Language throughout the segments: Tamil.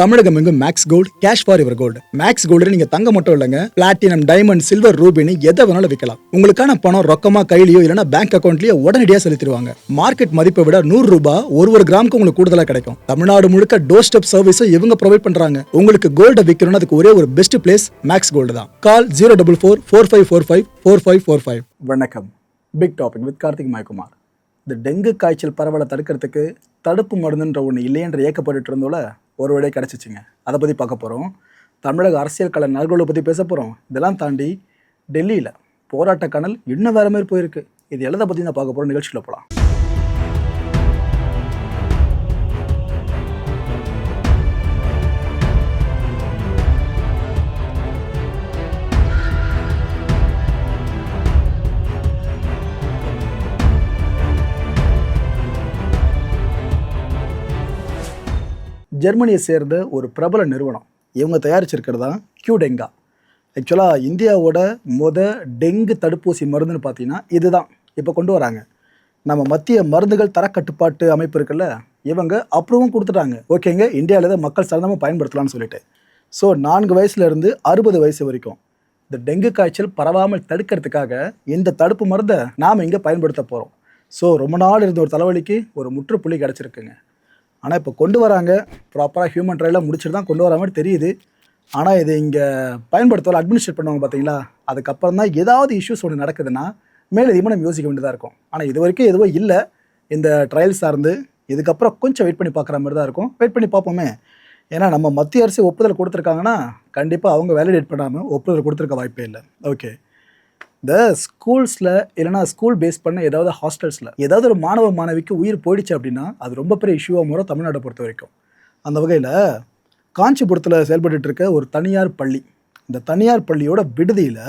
தமிழகம் எங்கும் max gold cash for your gold. Max gold நீங்க தங்க மட்டும் இல்லைங்க, பிளாட்டினம், டைமண்ட், சில்வர், ரூபினி எதை வேணாலும் விற்கலாம். உங்களுக்கான பணம் ரொக்கமா கையிலயோ இல்லைன்னா பேங்க் அக்கௌண்ட்லயோ உடனடியாக செலுத்திடுவாங்க. மார்க்கெட் மதிப்பை விட 100 ரூபாய் ஒரு கிராமுக்கு உங்களுக்கு கூடுதலாக கிடைக்கும். தமிழ்நாடு முழுக்க டோர் ஸ்டெப் சர்வீஸும் இவங்க ப்ரொவைட் பண்றாங்க. உங்களுக்கு கோல்ட விற்கணும்னு அதுக்கு ஒரே ஒரு பெஸ்ட் பிளேஸ் மேக்ஸ் கோல்டு தான். கால் 04445454545. வணக்கம். Big topic with Karthik Mayakumar. இந்த டெங்கு காய்ச்சல் பரவலை தடுக்கிறதுக்கு தடுப்பு மருந்துன்ற ஒன்று இல்லையென்று இயக்கப்பட்டு இருந்தோல, ஒரு வழியை கிடச்சிச்சிங்க. அதை பற்றி பார்க்க போகிறோம். தமிழக அரசியல் கள நல்களை பற்றி பேச போகிறோம். இதெல்லாம் தாண்டி டெல்லியில் போராட்ட கனல் இன்னும் வேறு மாதிரி போயிருக்கு. இது எல்லாத்தை பற்றி நான் பார்க்க போகிறோம். நிகழ்ச்சியில் போகலாம். ஜெர்மனியை சேர்ந்த ஒரு பிரபல நிறுவனம் இவங்க தயாரிச்சிருக்கிறது தான் கியூடெங்கா. ஆக்சுவலாக இந்தியாவோட டெங்கு தடுப்பூசி மருந்துன்னு பார்த்தீங்கன்னா இதுதான் இப்போ கொண்டு வராங்க. நம்ம மத்திய மருந்துகள் தரக்கட்டுப்பாட்டு அமைப்பு இருக்குல்ல, இவங்க அப்ரூவும் கொடுத்துட்டாங்க. ஓகேங்க, இந்தியாவில் தான் மக்கள் சாதாரணமாக பயன்படுத்தலாம்னு சொல்லிட்டு. ஸோ 4 வயசுலேருந்து 60 வயசு வரைக்கும் இந்த டெங்கு காய்ச்சல் பரவாமல் தடுக்கிறதுக்காக இந்த தடுப்பு மருந்தை நாம் இங்கே பயன்படுத்த போகிறோம். ஸோ ரொம்ப நாள் இருந்த ஒரு தலைவலிக்கு ஒரு முற்றுப்புள்ளி கிடச்சிருக்குங்க. ஆனால் இப்போ கொண்டு வராங்க, ப்ராப்பராக ஹியூமன் ட்ரையெலாம் முடிச்சுட்டு தான் கொண்டு வர மாதிரி தெரியுது. ஆனால் இது இங்கே பயன்படுத்தவரை அட்மினிஸ்ட்ரேட் பண்ணுவாங்க பார்த்தீங்களா, அதுக்கப்புறம் தான் ஏதாவது இஷ்யூஸ் ஒன்று நடக்குதுன்னா மேலே அதிகமாக நம்ம யோசிக்க வேண்டியதாக இருக்கும். ஆனால் இது வரைக்கும் எதுவும் இல்லை இந்த ட்ரையல் சார்ந்து. இதுக்கப்புறம் கொஞ்சம் வெயிட் பண்ணி பார்க்குற மாதிரி தான் இருக்கும். வெயிட் பண்ணி பார்ப்போமே. ஏன்னா நம்ம மத்திய அரசு ஒப்புதல் கொடுத்துருக்காங்கன்னா கண்டிப்பாக அவங்க வேலிடேட் பண்ணாமல் ஒப்புதல் கொடுத்துருக்க வாய்ப்பே இல்லை. ஓகே, இந்த ஸ்கூல்ஸில் இல்லைனா ஸ்கூல் பேஸ் பண்ண ஏதாவது ஹாஸ்டல்ஸில் ஏதாவது ஒரு மாணவ மாணவிக்கு உயிர் போயிடுச்சு அப்படின்னா அது ரொம்ப பெரிய இஷ்யூவாக வரும் தமிழ்நாட்டை பொறுத்த வரைக்கும். அந்த வகையில் காஞ்சிபுரத்தில் செயல்பட்டு இருக்க ஒரு தனியார் பள்ளி, இந்த தனியார் பள்ளியோட விடுதியில்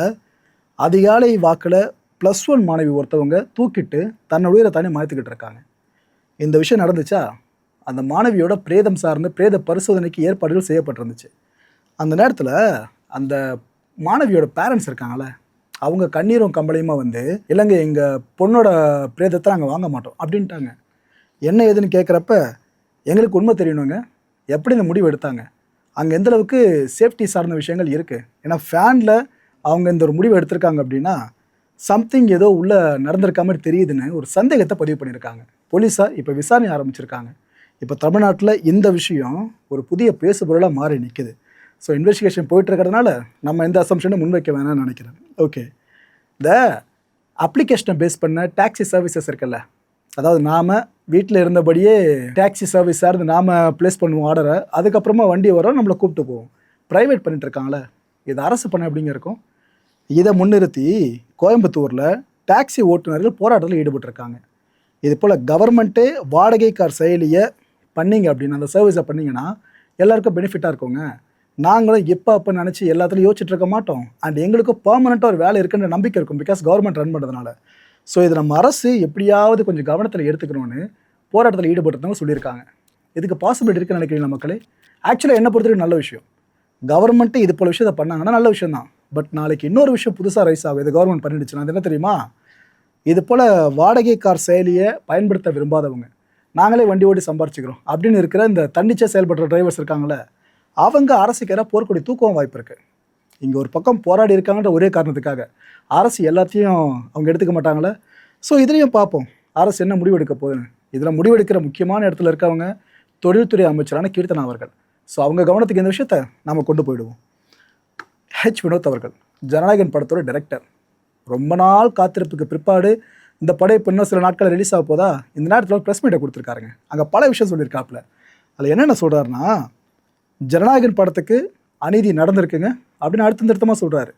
அதிகாலை வாக்கில் +1 மாணவி ஒருத்தவங்க தூக்கிட்டு தன்னோட உயிரை தனி மாற்றிக்கிட்டு இருக்காங்க. இந்த விஷயம் நடந்துச்சா, அந்த மாணவியோட பிரேதம் சார்ந்து பிரேத பரிசோதனைக்கு ஏற்பாடுகள் செய்யப்பட்டிருந்துச்சு. அந்த நேரத்தில் அந்த மாணவியோட பேரண்ட்ஸ் இருக்காங்களே, அவங்க கண்ணீரும் கம்பளையுமா வந்து இல்லைங்க எங்கள் பொண்ணோட பிரேதத்தை நாங்கள் வாங்க மாட்டோம் அப்படின்ட்டாங்க. என்ன ஏதுன்னு கேட்குறப்ப எங்களுக்கு உண்மை தெரியணுங்க, எப்படி இந்த முடிவு எடுத்தாங்க, அங்கே எந்தளவுக்கு சேஃப்டி சார்ந்த விஷயங்கள் இருக்குது. ஏன்னா ஃபேனில் அவங்க இந்த ஒரு முடிவு எடுத்திருக்காங்க அப்படின்னா சம்திங் ஏதோ உள்ளே நடந்திருக்க மாதிரி தெரியுதுன்னு ஒரு சந்தேகத்தை பதிவு பண்ணியிருக்காங்க. போலீஸார் இப்போ விசாரணை ஆரம்பிச்சிருக்காங்க. இப்போ தமிழ்நாட்டில் இந்த விஷயம் ஒரு புதிய பேசுபொருளாக மாறி நிற்குது. ஸோ இன்வெஸ்டிகேஷன் போயிட்டுருக்கிறதுனால நம்ம எந்த அசம்ஷனும் முன்வைக்க வேணாம்னு நினைக்கிறேன். ஓகே, இந்த அப்ளிகேஷனை பேஸ் பண்ண டாக்ஸி சர்வீசஸ் இருக்குல்ல, அதாவது நாம் வீட்டில் இருந்தபடியே டாக்ஸி சர்வீஸ் சார்ந்து நாம் ப்ளேஸ் பண்ணுவோம் ஆர்டரை, அதுக்கப்புறமா வண்டி வரோம், நம்மளை கூப்பிட்டு போவோம். ப்ரைவேட் பண்ணிட்டுருக்காங்களே, இது அரசு பண்ண எப்படிங்க இருக்கும்? இதை முன்னிறுத்தி கோயம்புத்தூரில் டாக்ஸி ஓட்டுநர்கள் போராட்டத்தில் ஈடுபட்டிருக்காங்க. இது போல் கவர்மெண்ட்டே வாடகை கார் செயலியை பண்ணிங்க அப்படின்னு, அந்த சர்வீஸை பண்ணிங்கன்னா எல்லாருக்கும் பெனிஃபிட்டாக இருக்குங்க. நாங்களும் எப்போ அப்போ நினச்சி எல்லாத்துலையும் யோசிச்சுட்டு இருக்க மாட்டோம். அண்ட் எங்களுக்கும் பர்மனெண்ட்டாக ஒரு வேலை இருக்குன்ற நம்பிக்கை இருக்கும், பிகாஸ் கவர்மெண்ட் ரன் பண்ணுறதுனால. ஸோ இது நம்ம அரசு எப்படியாவது கொஞ்சம் கவனத்தில் எடுத்துக்கணும்னு போராட்டத்தில் ஈடுபடுறவங்க சொல்லியிருக்காங்க. இதுக்கு பாசிபிலிட்டி இருக்குன்னு நினைக்கிறீங்களா மக்களே? ஆக்சுவலாக என்ன பொறுத்தவரைக்கும் நல்ல விஷயம். கவர்மெண்ட்டு இது போல் விஷயத்தை பண்ணாங்கன்னா நல்ல விஷயம் தான். பட் நாளைக்கு இன்னொரு விஷயம் புதுசாக ரைஸ் ஆகும், இது கவர்மெண்ட் பண்ணிடுச்சுன்னா. அது என்ன தெரியுமா? இது போல் வாடகை கார் செயலியை பயன்படுத்த விரும்பாதவங்க, நாங்களே வண்டி ஓட்டி சம்பாரிச்சிக்கிறோம் அப்படின்னு இருக்கிற இந்த தன்னிச்சை செயல்படுற டிரைவர்ஸ் இருக்காங்களே, அவங்க அரசுக்கு ஏதாவது போர்க்கொடி தூக்கவும் வாய்ப்பு இருக்குது. இங்கே ஒரு பக்கம் போராடி இருக்காங்கன்ற ஒரே காரணத்துக்காக அரசு எல்லாத்தையும் அவங்க எடுத்துக்க மாட்டாங்களே. ஸோ இதுலேயும் பார்ப்போம் அரசு என்ன முடிவு எடுக்க போகுதுன்னு. இதில் முடிவெடுக்கிற முக்கியமான இடத்துல இருக்கவங்க தொழில்துறை அமைச்சரான கீர்த்தனா அவர்கள். ஸோ அவங்க கவனத்துக்கு இந்த விஷயத்தை நாம் கொண்டு போயிடுவோம். வினோத் அவர்கள் ஜனநாயகன் படத்தோட டைரக்டர். ரொம்ப நாள் காத்திருப்புக்கு பிற்பாடு இந்த படம் இப்போ இன்னும் சில நாட்கள் ரிலீஸ் ஆக போதா, இந்த நேரத்தில் ப்ரெஸ் மீட்டை கொடுத்துருக்காருங்க. அங்கே பல விஷயம் சொல்லியிருக்காப்புல. அதில் என்னென்ன சொல்கிறாருன்னா, ஜனநாயகன் படத்துக்கு அநீதி நடந்திருக்குங்க அப்படின்னு அழுத்தமாக சொல்கிறாரு.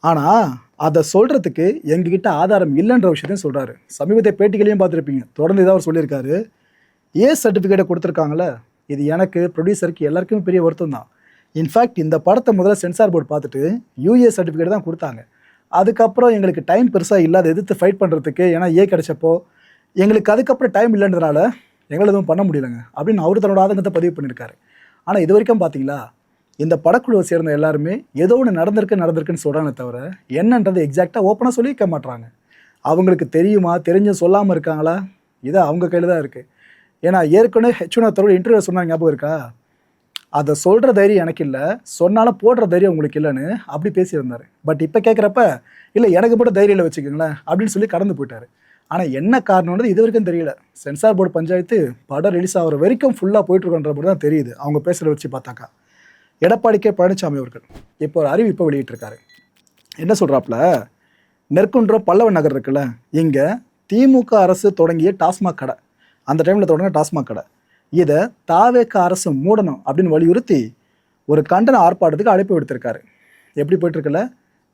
ஆனால் அதை சொல்கிறதுக்கு எங்ககிட்ட ஆதாரம் இல்லைன்ற விஷயத்தையும் சொல்கிறாரு. சமீபத்தை பேட்டிகளையும் பார்த்துருப்பீங்க, தொடர்ந்து இதாக அவர் சொல்லியிருக்காரு. சர்டிஃபிகேட்டை கொடுத்துருக்காங்களே, இது எனக்கு ப்ரொடியூசருக்கு எல்லாருக்குமே பெரிய வருத்தம் தான். இன்ஃபேக்ட் இந்த படத்தை முதல்ல சென்சார் போர்டு பார்த்துட்டு சர்டிஃபிகேட் தான் கொடுத்தாங்க. அதுக்கப்புறம் எங்களுக்கு டைம் பெருசாக இல்லாத எதிர்த்து ஃபைட் பண்ணுறதுக்கு, ஏன்னா கிடச்சப்போ எங்களுக்கு அதுக்கப்புறம் டைம் இல்லைன்றதுனால எங்களால் எதுவும் பண்ண முடியலைங்க அப்படின்னு அவர் தன்னோட ஆதங்கத்தை பதிவு பண்ணியிருக்காரு. ஆனால் இது வரைக்கும் பார்த்தீங்களா, இந்த படக்குழுவை சேர்ந்த எல்லாருமே ஏதோ ஒன்று நடந்திருக்குன்னு சொல்கிறாங்க தவிர என்னன்றது எக்ஸாக்டாக ஓப்பனாக சொல்லிக்க மாட்றாங்க. அவங்களுக்கு தெரியுமா, தெரிஞ்சும் சொல்லாமல் இருக்காங்களா, இது அவங்க கையில் தான் இருக்குது. ஏன்னா ஏற்கனவே வினோத்தோட இன்டர்வியூ சொன்னாங்க, ஞாபகம் இருக்கா? அதை சொல்கிற தைரியம் எனக்கு இல்லை, சொன்னாலும் போடுற தைரியம் உங்களுக்கு இல்லைன்னு அப்படி பேசியிருந்தார். பட் இப்போ கேட்குறப்ப இல்லை எனக்கு மட்டும் தைரியம் இல்லை வச்சுக்கோங்களேன் அப்படின்னு சொல்லி கடந்து போயிட்டார். ஆனால் என்ன காரணம்ன்றது இது வரைக்கும் தெரியல. சென்சார் போர்டு பஞ்சாயத்து படம் ரிலீஸ் ஆகிற வரைக்கும் ஃபுல்லாக போயிட்டுருக்கோன்ற மாதிரி தான் தெரியுது அவங்க பேசுகிறத வச்சு பார்த்தாக்கா. எடப்பாடி கே பழனிசாமி அவர்கள் இப்போ ஒரு அறிவிப்பை வெளியிட்டிருக்காரு. என்ன சொல்கிறாப்புல, நெற்குன்றம் பல்லவ நகர் இருக்குல்ல, இங்கே திமுக அரசு தொடங்கிய டாஸ்மாக் கடை, அந்த டைமில் தொடங்கின டாஸ்மாக் கடை, இதை தாவேக அரசு மூடணும் அப்படின்னு வலியுறுத்தி ஒரு கண்டன ஆர்ப்பாட்டத்துக்கு அழைப்பு விடுத்திருக்காரு. எப்படி போயிட்டுருக்குல்ல,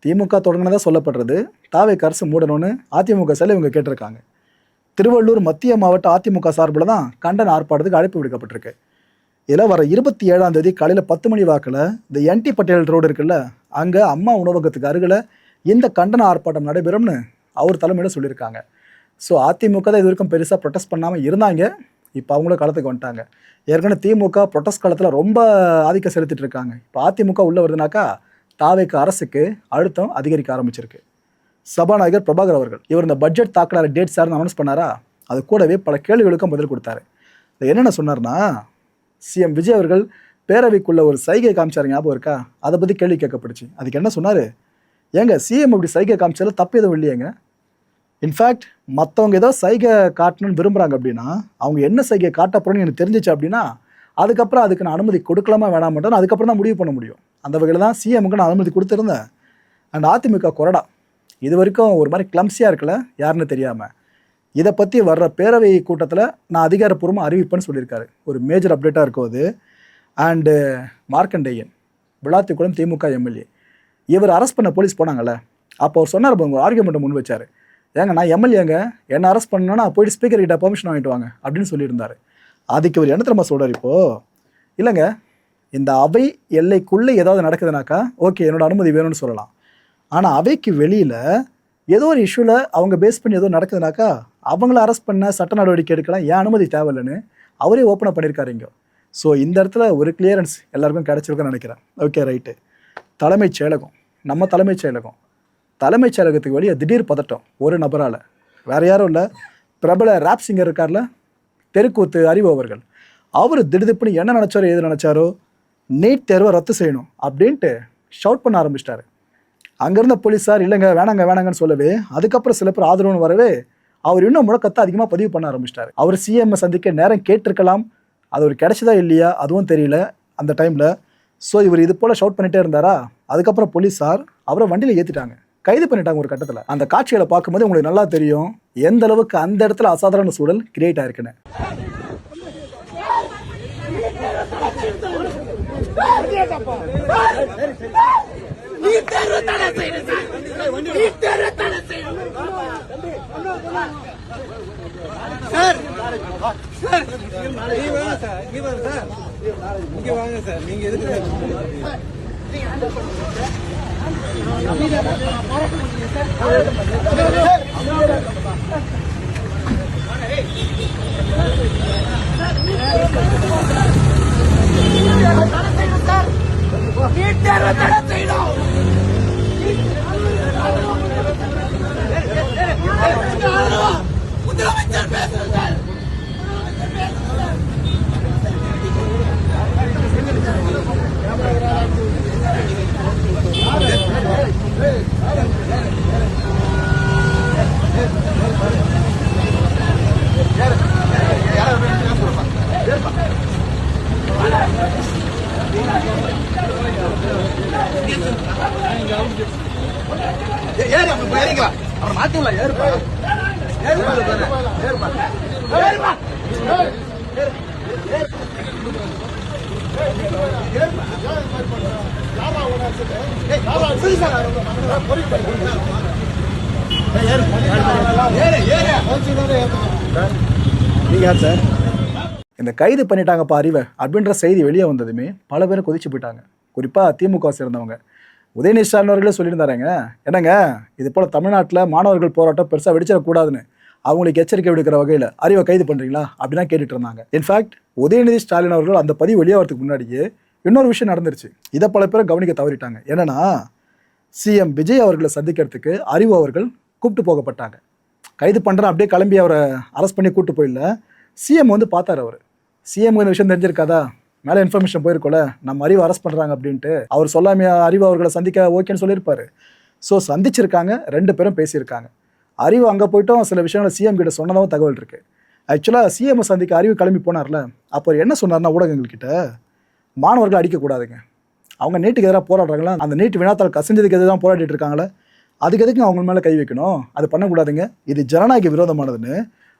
திமுக தொடங்கினதாக சொல்லப்படுறது, தாவேக அரசு மூடணும்னு அதிமுக சில இவங்க கேட்டிருக்காங்க. திருவள்ளூர் மத்திய மாவட்ட அதிமுக சார்பில் தான் கண்டன ஆர்ப்பாட்டத்துக்கு அழைப்பு விடுக்கப்பட்டிருக்கு. இதில் வர 27ஆம் தேதி காலையில் 10 மணி வாக்கில் இந்த என்டி பட்டேல் ரோடு இருக்குல்ல, அங்கே அம்மா உணவகத்துக்கு அருகில் இந்த கண்டன ஆர்ப்பாட்டம் நடைபெறும்னு அவர் தலைமையில் சொல்லியிருக்காங்க. ஸோ அதிமுக தான் இது வரைக்கும் பெருசாக ப்ரொட்டஸ்ட் பண்ணாமல் இருந்தாங்க, இப்போ அவங்களும் களத்துக்கு வந்துட்டாங்க. ஏற்கனவே திமுக ப்ரொட்டஸ்ட் காலத்தில் ரொம்ப ஆதிக்கம் செலுத்திட்டு இருக்காங்க. இப்போ அதிமுக உள்ளே வருதுனாக்கா தாவேக அரசுக்கு அழுத்தம் அதிகரிக்க ஆரம்பிச்சிருக்கு. சபாநாயகர் பிரபாகர் அவர்கள் இவர் இந்த பட்ஜெட் தாக்கலார டேட் சார்னு அனௌன்ஸ் பண்ணாரா, அது கூடவே பல கேள்விகளுக்கும் பதில் கொடுத்தாரு. என்னென்ன சொன்னார்னா, சிஎம் விஜய் அவர்கள் பேரவைக்குள்ள ஒரு சைகை காமிச்சார், ஞாபகம் இருக்கா? அதை பற்றி கேள்வி கேட்கப்படுச்சு. அதுக்கு என்ன சொன்னார், ஏங்க சிஎம் இப்படி சைகை காமிச்சாலும் தப்பு எதுவும் இல்லையேங்க, இன்ஃபேக்ட் மற்றவங்க ஏதோ சைகை காட்டணும்னு விரும்புகிறாங்க அப்படின்னா அவங்க என்ன சைகை காட்ட போகிறோன்னு எனக்கு தெரிஞ்சிச்சு அப்படின்னா அதுக்கப்புறம் அதுக்கு நான் அனுமதி கொடுக்கலாமா வேணாம் மட்டும் அதுக்கப்புறம் தான் முடிவு பண்ண முடியும். அந்த வகையில் தான் சிஎம்க்கு நான் அனுமதி கொடுத்துருந்தேன். அண்ட் அதிமுக கொறடா இது வரைக்கும் ஒரு மாதிரி கிளம்ஸியாக இருக்கல, யாருன்னு தெரியாமல். இதை பற்றி வர்ற பேரவை கூட்டத்தில் நான் அதிகாரப்பூர்வமாக அறிவிப்பேன்னு சொல்லியிருக்காரு. ஒரு மேஜர் அப்டேட்டாக இருக்கும் அது. And Markandeyan Vilathikulam DMK MLA, இவர் அரெஸ்ட் பண்ண போலீஸ் போனாங்கல்ல, அப்போ அவர் சொன்னார், ஒரு ஆர்கியூமெண்ட்டை முன் வச்சார். ஏங்க நான் எம்எல்ஏங்க, என்னை அரெஸ்ட் பண்ணணும்னா போயிட்டு ஸ்பீக்கர் கிட்ட பெர்மிஷன் வாங்கிட்டு வாங்க அப்படின்னு சொல்லியிருந்தார். அதுக்கு இவர் என்ன தெரியுமா சொல்கிறார், இப்போது இல்லைங்க இந்த அவை எல்லைக்குள்ளே ஏதாவது நடக்குதுனாக்கா ஓகே என்னோட அனுமதி வேணும்னு சொல்லலாம். ஆனால் அவைக்கு வெளியில் ஏதோ ஒரு இஷ்யூவில் அவங்க பேஸ் பண்ணி ஏதோ நடக்குதுனாக்கா அவங்கள அரெஸ்ட் பண்ண சட்ட நடவடிக்கை எடுக்கலாம், ஏன் அனுமதி தேவையில்லைன்னு அவரே ஓப்பனாக பண்ணியிருக்காரு இங்கே. ஸோ இந்த இடத்துல ஒரு கிளியரன்ஸ் எல்லாருக்கும் கிடச்சிருக்குன்னு நினைக்கிறேன். Okay right. தலைமைச் செயலகம், நம்ம தலைமைச் செயலகம், தலைமைச் செயலகத்துக்கு வெளியே திடீர் பதட்டம் ஒரு நபரால். வேறு யாரும் இல்லை, பிரபல ரேப் சிங்கர் இருக்கார்ல தெருக்கூத்து அறிவு அவர்கள், அவர் திடுதிப்புன்னு என்ன நினச்சாரோ எது நினச்சாரோ நீட் தேர்வை ரத்து செய்யணும் அப்படின்ட்டு ஷவுட் பண்ண ஆரம்பிச்சிட்டாரு. அங்கேருந்த போலீஸார் இல்லைங்க வேணாங்க வேணாங்கன்னு சொல்லவே அதுக்கப்புறம் சில பேர் ஆதரவுன்னு வரவே அவர் இன்னும் முழக்கத்தை அதிகமாக பதிவு பண்ண ஆரம்பிச்சிட்டாரு. அவர் சிஎம்ஐ சந்திக்க நேரம் கேட்டிருக்கலாம், அது ஒரு கிடைச்சதா இல்லையா அதுவும் தெரியல அந்த டைமில். ஸோ இவர் இது போல் ஷவுட் பண்ணிகிட்டே இருந்தாரா, அதுக்கப்புறம் போலீஸார் அவரை வண்டியில் ஏற்றிட்டாங்க, கைது பண்ணிட்டாங்க ஒரு கட்டத்தில். அந்த காட்சிகளை பார்க்கும்போது உங்களுக்கு நல்லா தெரியும் எந்த அளவுக்கு அந்த இடத்துல அசாதாரண சூழல் கிரியேட் ஆயிருக்குன்னு. நீங்க எதுக்கு இந்த கைது பண்ணிட்டாங்கப்பா அறிவை அப்படின்ற செய்தி வெளியே வந்ததுமே பல பேர் கொதிச்சு போயிட்டாங்க. குறிப்பாக திமுக சேர்ந்தவங்க. உதயநிதி ஸ்டாலின் அவர்களே சொல்லியிருந்தாருங்க, என்னங்க இது போல் தமிழ்நாட்டில் மாணவர்கள் போராட்டம் பெருசாக வெடிச்சிடக்கூடாதுன்னு அவங்களுக்கு எச்சரிக்கை விடுக்கிற வகையில் அறிவை கைது பண்ணுறீங்களா அப்படின்னா கேட்டுட்டு இருந்தாங்க. இன்ஃபேக்ட் உதயநிதி ஸ்டாலின் அவர்கள் அந்த பதிவு வெளியாகிறதுக்கு முன்னாடியே இன்னொரு விஷயம் நடந்துருச்சு. இதை பல பேரும் கவனிக்க தவறிட்டாங்க. என்னன்னா, சிஎம் விஜய் அவர்களை சந்திக்கிறதுக்கு அறிவு அவர்கள் கூப்பிட்டு போகப்பட்டாங்க. கைது பண்ணுறேன் அப்படியே கிளம்பி அவரை அரெஸ்ட் பண்ணி கூப்பிட்டு போயிடல, சிஎம் வந்து பார்த்தார். அவர் சிஎம் இந்த விஷயம் தெரிஞ்சிருக்காதா, மேலே இன்ஃபர்மேஷன் போயிருக்கோல, நம்ம அறிவு அரெஸ்ட் பண்ணுறாங்க அப்படின்ட்டு. அவர் சொல்லாமே அறிவு அவர்களை சந்திக்க ஓகேன்னு சொல்லியிருப்பாரு. ஸோ சந்திச்சிருக்காங்க, 2 பேரும் பேசியிருக்காங்க. அறிவு அங்கே போய்ட்டும் சில விஷயங்களை சிஎம் கிட்ட சொன்னதாகவும் தகவல் இருக்குது. ஆக்சுவலாக சிஎம் சந்திக்க அறிவு கிளம்பி போனார்ல, அப்போ என்ன சொன்னார்னா ஊடகங்கள்கிட்ட, மாணவர்கள் அடிக்கக்கூடாதுங்க, அவங்க நீட்டுக்கு எதிராக போராடுறாங்களா, அந்த நீட்டு வினாத்தால் கசிஞ்சதுக்கு எதிராக தான் போராடிட்டு இருக்காங்களே, அதுக்கு எதுக்கு அவங்க மேலே கை வைக்கணும், அது பண்ணக்கூடாதுங்க, இது ஜனநாயக விரோதமானதுன்னு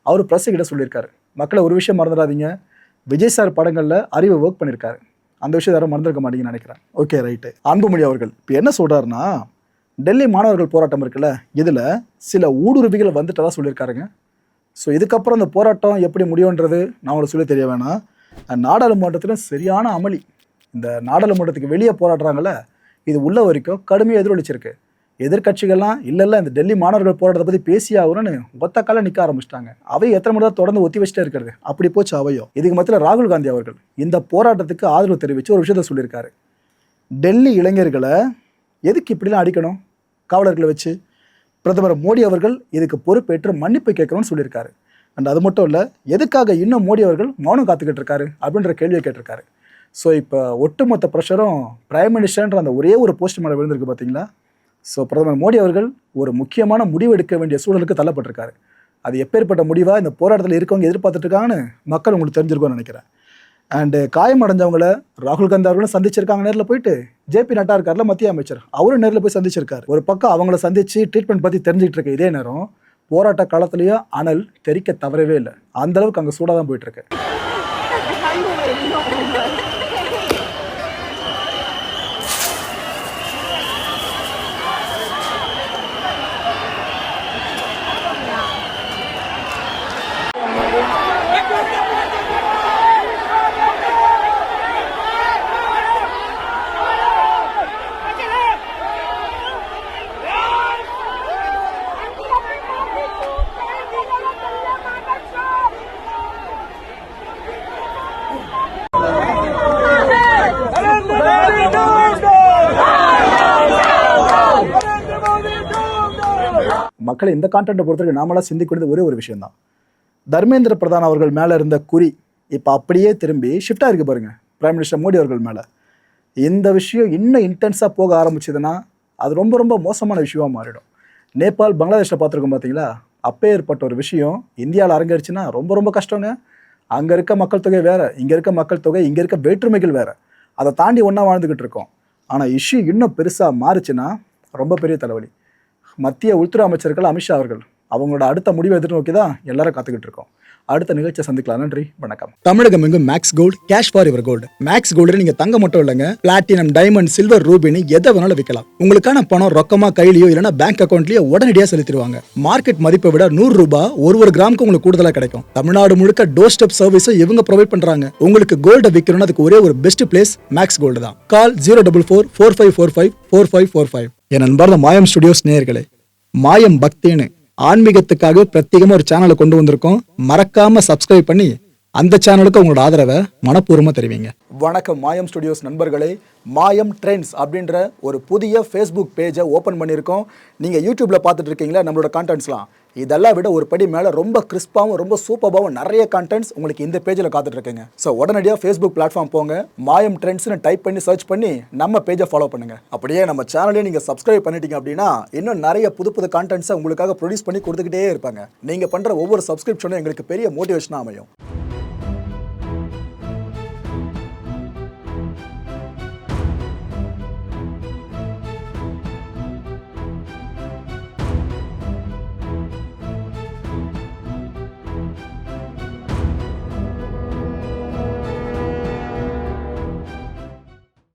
அவர் ப்ரெஸ்ஸுக்கிட்ட சொல்லியிருக்காரு. மக்களை ஒரு விஷயம் மறந்துடாதீங்க, விஜய் சார் படங்களில் அறிவை ஒர்க் பண்ணியிருக்காரு. அந்த விஷயம் யாரும் மறந்துருக்க மாட்டீங்கன்னு நினைக்கிறேன். Okay right. அன்புமணி அவர்கள் இப்போ என்ன சொல்கிறாருன்னா, டெல்லி மாணவர்கள் போராட்டம் இருக்குல்ல, இதில் சில ஊடுருவிகள் வந்துட்டதாக சொல்லியிருக்காருங்க. ஸோ இதுக்கப்புறம் இந்த போராட்டம் எப்படி முடியுன்றது நான் உங்களுக்கு சொல்லி தெரிய வேணாம். நாடாளுமன்றத்தில் சரியான அமளி. இந்த நாடாளுமன்றத்துக்கு வெளியே போராடுறாங்கல்ல, இது உள்ள வரைக்கும் கடுமையாக எதிரொலிச்சிருக்கு. எதிர்கட்சிகள்லாம் இல்லை இந்த டெல்லி மாணவர்கள் போராட்டத்தை பற்றி பேசி ஆகுறன்னு ஒத்த கால நிற்க ஆரம்பிச்சிட்டாங்க. அவை எத்தனை முறை தான் தொடர்ந்து ஒத்தி வச்சுட்டே இருக்கிறது, அப்படி போச்சு அவையும். இதுக்கு மத்தியில் ராகுல் காந்தி அவர்கள் இந்த போராட்டத்துக்கு ஆதரவு தெரிவித்து ஒரு விஷயத்த சொல்லியிருக்காரு. டெல்லி இளைஞர்களை எதுக்கு இப்படிலாம் அடிக்கணும் காவலர்களை வச்சு, பிரதமர் மோடி அவர்கள் இதுக்கு பொறுப்பேற்று மன்னிப்பு கேட்கணும்னு சொல்லியிருக்காரு. அண்ட் அது மட்டும் இல்லை, எதுக்காக இன்னும் மோடி அவர்கள் மௌனம் காத்துக்கிட்டு இருக்காரு அப்படின்ற கேள்வியை கேட்டிருக்காரு. ஸோ இப்போ ஒட்டுமொத்த ப்ரெஷரும் பிரைம் மினிஸ்டர்ன்ற அந்த ஒரே ஒரு போஸ்ட் மேலே விழுந்திருக்கு பார்த்தீங்களா. ஸோ பிரதமர் மோடி அவர்கள் ஒரு முக்கியமான முடிவு எடுக்க வேண்டிய சூழலுக்கு தள்ளப்பட்டிருக்காரு. அது எப்பேற்பட்ட முடிவாக இந்த போராட்டத்தில் இருக்கவங்க எதிர்பார்த்துட்டு இருக்காங்கன்னு மக்கள் உங்களுக்கு தெரிஞ்சிருக்கும்னு நினைக்கிறேன். அண்டு காயமடைஞ்சவங்கள ராகுல் காந்தி அவர்களும் சந்திச்சிருக்காங்க. நேரில் போயிட்டு ஜேபி நட்டா இருக்கார்ல மத்திய அமைச்சர், அவரும் நேரில் போய் சந்திச்சிருக்காரு. ஒரு பக்கம் அவங்கள சந்திச்சு ட்ரீட்மெண்ட் பற்றி தெரிஞ்சுக்கிட்டு இருக்க இதே நேரம் போராட்ட காலத்துலேயே அனல் தெரிக்க தவறவே இல்லை. அந்த அளவுக்கு அங்கே சூடாக தான் போயிட்டு இருக்கு. மக்களை இந்த கான்டென்ட்டை பொறுத்தவரைக்கும் நாமளாக சிந்திக்கிறது ஒரே ஒரு விஷயம் தான். தர்மேந்திர பிரதான் அவர்கள் மேலே இருந்த குறி இப்போ அப்படியே திரும்பி ஷிஃப்டாக இருக்கு பாருங்க பிரைம் மினிஸ்டர் மோடி அவர்கள் மேலே. இந்த விஷயம் இன்னும் இன்டென்ஸாக போக ஆரம்பிச்சதுன்னா அது ரொம்ப ரொம்ப மோசமான விஷயமாக மாறிடும். நேபாள் பங்களாதேஷில் பார்த்துருக்கோம் பார்த்தீங்களா, அப்போ ஏற்பட்ட ஒரு விஷயம் இந்தியாவில் அரங்கேறிச்சுன்னா ரொம்ப ரொம்ப கஷ்டங்க. அங்கே இருக்க மக்கள் தொகை வேறு, இங்கே இருக்க மக்கள் தொகை, இங்கே இருக்க வேற்றுமைகள் வேறு, அதை தாண்டி ஒன்றா வாழ்ந்துக்கிட்டு இருக்கோம். ஆனால் இஷ்யூ இன்னும் பெருசாக மாறுச்சுன்னா ரொம்ப பெரிய தலைவலி. மத்திய உள்துறை அமைச்சர்கள் அமித்ஷா அவர்கள் அவங்களோட அடுத்த முடிவை எதிர்நோக்கி தான் எல்லாரும் காத்துக்கிட்டு இருக்கோம். அடுத்த நிகழ்ச்சியை சந்திக்கலாம். நன்றி, வணக்கம். தமிழகம் எங்கும் max gold, cash for your gold. Max gold நீங்க தங்க மட்டும் இல்லைங்க, பிளாட்டினம், டைமண்ட், சில்வர், ரூபினி எதை வேணாலும் விற்கலாம். உங்களுக்கான பணம் ரொக்கமா கையிலயோ இல்லைன்னா பேங்க் அக்கௌண்ட்லயோ உடனடியாக செலுத்திடுவாங்க. மார்க்கெட் மதிப்பை விட 100 ரூபாய் ஒரு கிராமுக்கு உங்களுக்கு கூடுதலாக கிடைக்கும். தமிழ்நாடு முழுக்க டோர் ஸ்டெப் சர்வீஸை இவங்க ப்ரொவைட் பண்றாங்க. உங்களுக்கு கோல்டை விற்கணும்னு அதுக்கு ஒரே ஒரு பெஸ்ட் பிளேஸ் மேக்ஸ் கோல்டு தான். கால் 04445454545. என் அன்பார்ந்த மாயம் ஸ்டுடியோஸ் நேயர்களே, மாயம் பக்தின்னு ஆன்மீகத்துக்காக பிரத்யேகமா ஒரு சேனலை கொண்டு வந்திருக்கோம். மறக்காம சப்ஸ்கிரைப் பண்ணி அந்த சேனலுக்கு உங்களோட ஆதரவை மனப்பூர்வமாக தெரிவிங்க. வணக்கம் மாயம் ஸ்டுடியோஸ் நண்பர்களே. மாயம் ட்ரெண்ட்ஸ் அப்படின்ற ஒரு புதிய ஃபேஸ்புக் பேஜை ஓப்பன் பண்ணியிருக்கோம். நீங்கள் யூடியூப்பில் பார்த்துட்டு இருக்கீங்களா நம்மளோட கான்டென்ட்ஸ்லாம், இதெல்லாம் விட ஒரு படி மேலே ரொம்ப கிறிஸ்பாகவும் ரொம்ப சூப்பராகவும் நிறைய கான்டென்ட்ஸ் உங்களுக்கு இந்த பேஜில் காத்துட்ருக்குங்க. ஸோ உடனடியாக ஃபேஸ்புக் பிளாட்ஃபார்ம் போங்க, மாயம் ட்ரெண்ட்ஸ்னு டைப் பண்ணி சர்ச் பண்ணி நம்ம பேஜை ஃபாலோ பண்ணுங்கள். அப்படியே நம்ம சேனலையும் நீங்கள் சப்ஸ்கிரைப் பண்ணிட்டீங்க அப்படின்னா இன்னும் நிறைய புது புது கான்டென்ட்ஸை உங்களுக்காக ப்ரொடியூஸ் பண்ணி கொடுத்துக்கிட்டே இருப்பாங்க. நீங்கள் பண்ணுற ஒவ்வொரு சப்ஸ்கிரிப்ஷனும் எங்களுக்கு பெரிய மோட்டிவேஷனாக அமையும்.